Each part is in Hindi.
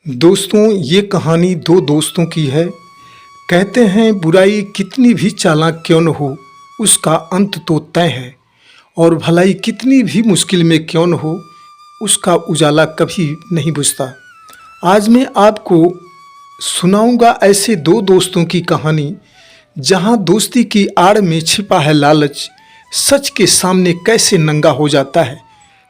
दोस्तों, ये कहानी दो दोस्तों की है। कहते हैं बुराई कितनी भी चालाक क्यों न हो, उसका अंत तो तय है। और भलाई कितनी भी मुश्किल में क्यों न हो, उसका उजाला कभी नहीं बुझता। आज मैं आपको सुनाऊंगा ऐसे दो दोस्तों की कहानी, जहां दोस्ती की आड़ में छिपा है लालच, सच के सामने कैसे नंगा हो जाता है।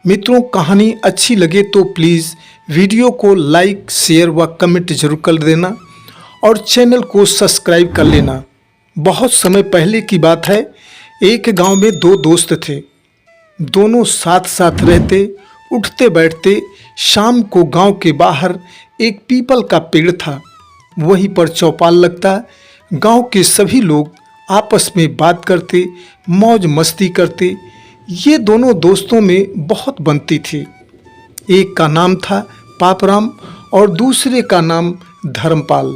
मित्रों, कहानी अच्छी लगे तो प्लीज़ वीडियो को लाइक, शेयर व कमेंट जरूर कर देना और चैनल को सब्सक्राइब कर लेना। बहुत समय पहले की बात है। एक गांव में दो दोस्त थे। दोनों साथ साथ रहते, उठते बैठते। शाम को गांव के बाहर एक पीपल का पेड़ था, वहीं पर चौपाल लगता। गांव के सभी लोग आपस में बात करते, मौज मस्ती करते। ये दोनों दोस्तों में बहुत बनती थी। एक का नाम था पापराम और दूसरे का नाम धर्मपाल।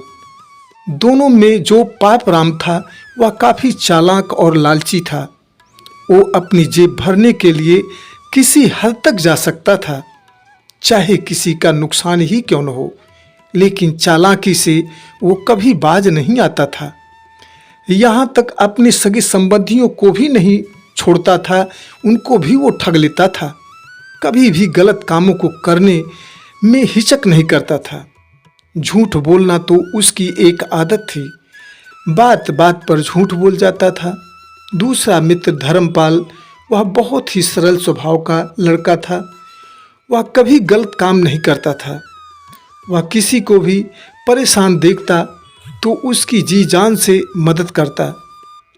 दोनों में जो पापराम था वह काफ़ी चालाक और लालची था। वो अपनी जेब भरने के लिए किसी हद तक जा सकता था, चाहे किसी का नुकसान ही क्यों न हो। लेकिन चालाकी से वो कभी बाज नहीं आता था। यहाँ तक अपने सगे संबंधियों को भी नहीं छोड़ता था, उनको भी वो ठग लेता था। कभी भी गलत कामों को करने में हिचक नहीं करता था। झूठ बोलना तो उसकी एक आदत थी, बात बात पर झूठ बोल जाता था। दूसरा मित्र धर्मपाल, वह बहुत ही सरल स्वभाव का लड़का था। वह कभी गलत काम नहीं करता था। वह किसी को भी परेशान देखता तो उसकी जी जान से मदद करता।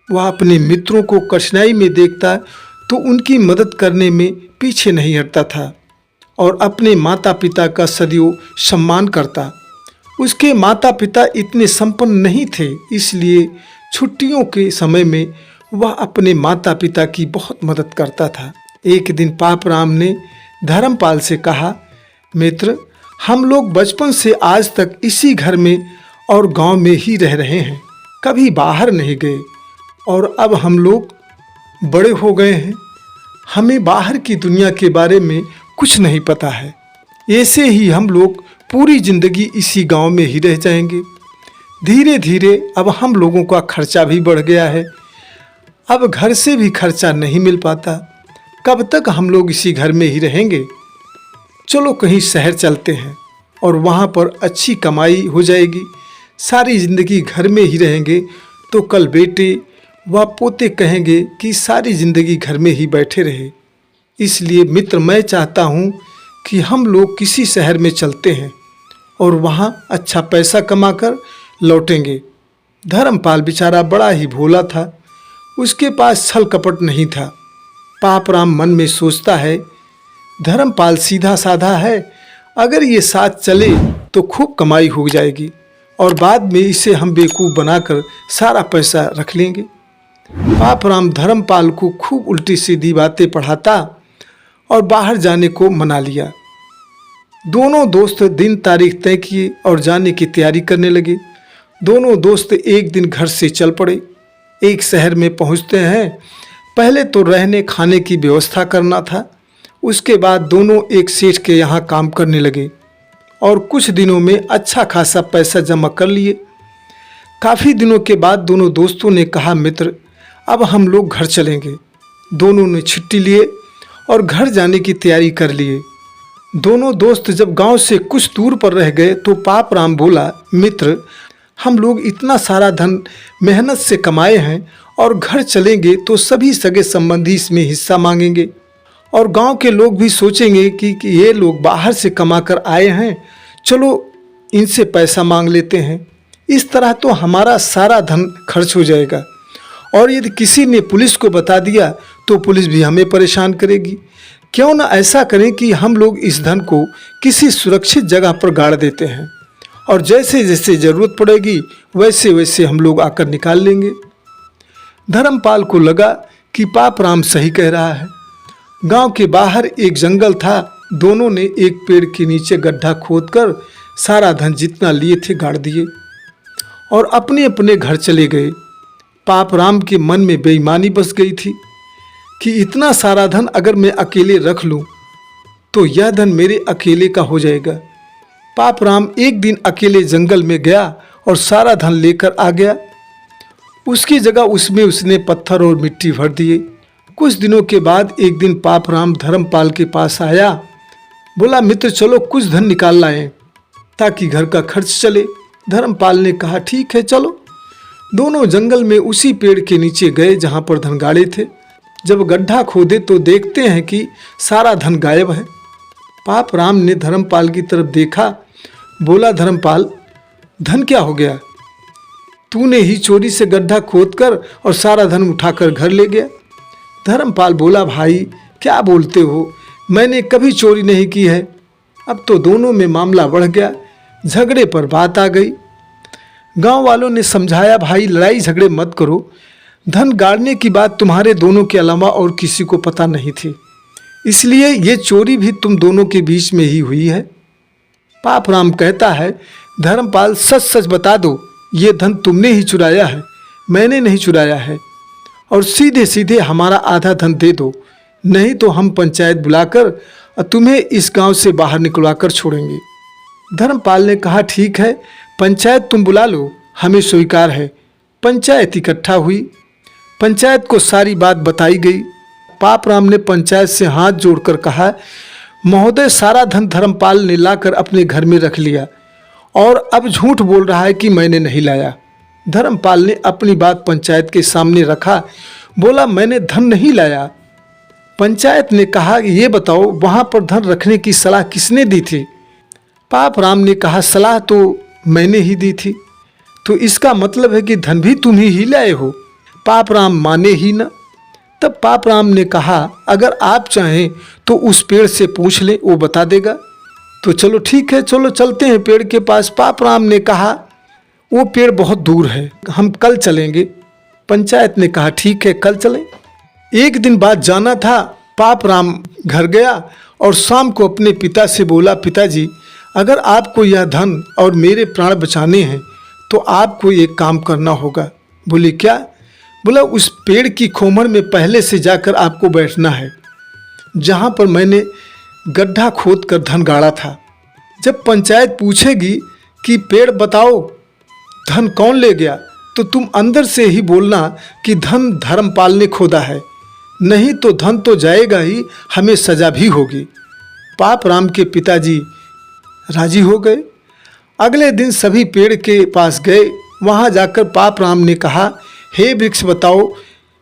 वह अपने मित्रों को कठिनाई में देखता तो उनकी मदद करने में पीछे नहीं हटता था और अपने माता पिता का सदैव सम्मान करता। उसके माता पिता इतने संपन्न नहीं थे, इसलिए छुट्टियों के समय में वह अपने माता पिता की बहुत मदद करता था। एक दिन पापराम ने धर्मपाल से कहा, मित्र, हम लोग बचपन से आज तक इसी घर में और गांव में ही रह रहे हैं, कभी बाहर नहीं गए। और अब हम लोग बड़े हो गए हैं, हमें बाहर की दुनिया के बारे में कुछ नहीं पता है। ऐसे ही हम लोग पूरी ज़िंदगी इसी गांव में ही रह जाएंगे। धीरे धीरे अब हम लोगों का खर्चा भी बढ़ गया है, अब घर से भी खर्चा नहीं मिल पाता। कब तक हम लोग इसी घर में ही रहेंगे? चलो कहीं शहर चलते हैं और वहाँ पर अच्छी कमाई हो जाएगी। सारी ज़िंदगी घर में ही रहेंगे तो कल बेटे व पोते कहेंगे कि सारी ज़िंदगी घर में ही बैठे रहे। इसलिए मित्र, मैं चाहता हूँ कि हम लोग किसी शहर में चलते हैं और वहाँ अच्छा पैसा कमाकर लौटेंगे। धर्मपाल बेचारा बड़ा ही भोला था, उसके पास छल कपट नहीं था। पापराम मन में सोचता है, धर्मपाल सीधा साधा है, अगर ये साथ चले तो खूब कमाई हो जाएगी और बाद में इसे हम बेवकूफ़ बनाकर सारा पैसा रख लेंगे। पापराम धर्मपाल को खूब उल्टी सीधी बातें पढ़ाता और बाहर जाने को मना लिया। दोनों दोस्त दिन तारीख तय किए और जाने की तैयारी करने लगे। दोनों दोस्त एक दिन घर से चल पड़े। एक शहर में पहुंचते हैं। पहले तो रहने खाने की व्यवस्था करना था। उसके बाद दोनों एक सेठ के यहाँ काम करने लगे और कुछ दिनों में अच्छा खासा पैसा जमा कर लिए। काफ़ी दिनों के बाद दोनों दोस्तों ने कहा, मित्र, अब हम लोग घर चलेंगे। दोनों ने छुट्टी लिए और घर जाने की तैयारी कर लिए। दोनों दोस्त जब गांव से कुछ दूर पर रह गए तो पापराम बोला, मित्र, हम लोग इतना सारा धन मेहनत से कमाए हैं और घर चलेंगे तो सभी सगे संबंधी इसमें हिस्सा मांगेंगे और गांव के लोग भी सोचेंगे कि ये लोग बाहर से कमा कर आए हैं, चलो इनसे पैसा मांग लेते हैं। इस तरह तो हमारा सारा धन खर्च हो जाएगा और यदि किसी ने पुलिस को बता दिया तो पुलिस भी हमें परेशान करेगी। क्यों ना ऐसा करें कि हम लोग इस धन को किसी सुरक्षित जगह पर गाड़ देते हैं और जैसे जैसे ज़रूरत पड़ेगी वैसे वैसे हम लोग आकर निकाल लेंगे। धर्मपाल को लगा कि पापराम सही कह रहा है। गांव के बाहर एक जंगल था। दोनों ने एक पेड़ के नीचे गड्ढा खोदकर सारा धन जितना लिए थे गाड़ दिए और अपने अपने घर चले गए। पापराम के मन में बेईमानी बस गई थी कि इतना सारा धन अगर मैं अकेले रख लूं तो यह धन मेरे अकेले का हो जाएगा। पापराम एक दिन अकेले जंगल में गया और सारा धन लेकर आ गया। उसकी जगह उसमें उसने पत्थर और मिट्टी भर दिए। कुछ दिनों के बाद एक दिन पापराम धर्मपाल के पास आया। बोला, मित्र चलो कुछ धन निकाल लाएं ताकि घर का खर्च चले। धर्मपाल ने कहा, ठीक है चलो। दोनों जंगल में उसी पेड़ के नीचे गए जहाँ पर धन गाड़े थे। जब गड्ढा खोदे तो देखते हैं कि सारा धन गायब है। पापराम ने धर्मपाल की तरफ देखा। बोला, धर्मपाल धन क्या हो गया? तूने ही चोरी से गड्ढा खोदकर और सारा धन उठाकर घर ले गया। धर्मपाल बोला, भाई क्या बोलते हो, मैंने कभी चोरी नहीं की है। अब तो दोनों में मामला बढ़ गया, झगड़े पर बात आ गई। गांव वालों ने समझाया, भाई लड़ाई झगड़े मत करो, धन गाड़ने की बात तुम्हारे दोनों के अलावा और किसी को पता नहीं थी, इसलिए ये चोरी भी तुम दोनों के बीच में ही हुई है। पापराम कहता है, धर्मपाल सच सच बता दो, ये धन तुमने ही चुराया है, मैंने नहीं चुराया है, और सीधे सीधे हमारा आधा धन दे दो, नहीं तो हम पंचायत बुलाकर तुम्हें इस गांव से बाहर निकलवा कर छोड़ेंगे। धर्मपाल ने कहा, ठीक है पंचायत तुम बुला लो, हमें स्वीकार है। पंचायत इकट्ठा हुई। पंचायत को सारी बात बताई गई। पापराम ने पंचायत से हाथ जोड़कर कहा, महोदय सारा धन धर्मपाल ने लाकर अपने घर में रख लिया और अब झूठ बोल रहा है कि मैंने नहीं लाया। धर्मपाल ने अपनी बात पंचायत के सामने रखा। बोला, मैंने धन नहीं लाया। पंचायत ने कहा, ये बताओ वहाँ पर धन रखने की सलाह किसने दी थी? पापराम ने कहा, सलाह तो मैंने ही दी थी। तो इसका मतलब है कि धन भी तुम ही लाए हो। पापराम माने ही न। तब पापराम ने कहा, अगर आप चाहें तो उस पेड़ से पूछ लें, वो बता देगा। तो चलो ठीक है, चलो चलते हैं पेड़ के पास। पापराम ने कहा, वो पेड़ बहुत दूर है, हम कल चलेंगे। पंचायत ने कहा, ठीक है कल चलें। एक दिन बाद जाना था। पापराम घर गया और शाम को अपने पिता से बोला, पिताजी अगर आपको यह धन और मेरे प्राण बचाने हैं तो आपको एक काम करना होगा। बोले, क्या? बोला, उस पेड़ की खोमड़ में पहले से जाकर आपको बैठना है जहाँ पर मैंने गड्ढा खोद कर धन गाड़ा था। जब पंचायत पूछेगी कि पेड़ बताओ धन कौन ले गया, तो तुम अंदर से ही बोलना कि धन धर्मपाल ने खोदा है, नहीं तो धन तो जाएगा ही, हमें सजा भी होगी। पापराम के पिताजी राजी हो गए। अगले दिन सभी पेड़ के पास गए। वहाँ जाकर पापराम ने कहा, हे वृक्ष बताओ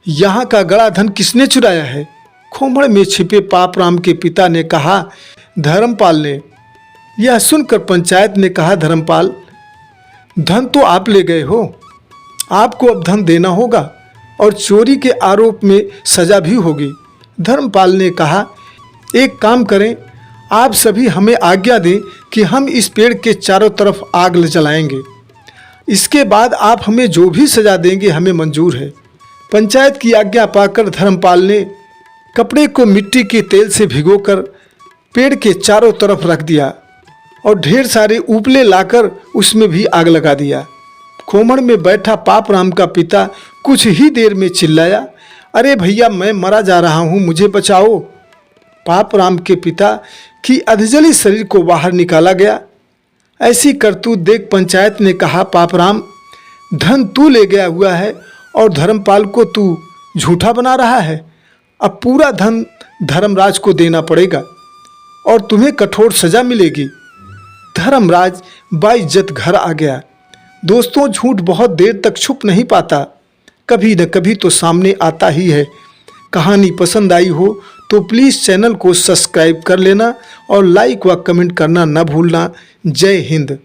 यहाँ का गड़ा धन किसने चुराया है? खोमड़ में छिपे पापराम के पिता ने कहा, धर्मपाल ने। यह सुनकर पंचायत ने कहा, धर्मपाल धन तो आप ले गए हो, आपको अब धन देना होगा और चोरी के आरोप में सजा भी होगी। धर्मपाल ने कहा, एक काम करें, आप सभी हमें आज्ञा दें कि हम इस पेड़ के चारों तरफ आग जलाएंगे, इसके बाद आप हमें जो भी सजा देंगे हमें मंजूर है। पंचायत की आज्ञा पाकर धर्मपाल ने कपड़े को मिट्टी के तेल से भिगोकर पेड़ के चारों तरफ रख दिया और ढेर सारे उपले लाकर उसमें भी आग लगा दिया। खोमड़ में बैठा पापराम का पिता कुछ ही देर में चिल्लाया, अरे भैया मैं मरा जा रहा हूँ, मुझे बचाओ। पापराम के पिता की अधजली शरीर को बाहर निकाला गया। ऐसी करतूत देख पंचायत ने कहा, पापराम धन तू ले गया हुआ है और धर्मपाल को तू झूठा बना रहा है। अब पूरा धन धर्मराज को देना पड़ेगा और तुम्हें कठोर सजा मिलेगी। धर्मराज बाइज्जत घर आ गया। दोस्तों, झूठ बहुत देर तक छुप नहीं पाता, कभी न कभी तो सामने आता ही है। कहानी पसंद आई हो तो प्लीज़ चैनल को सब्सक्राइब कर लेना और लाइक व कमेंट करना न भूलना। जय हिंद।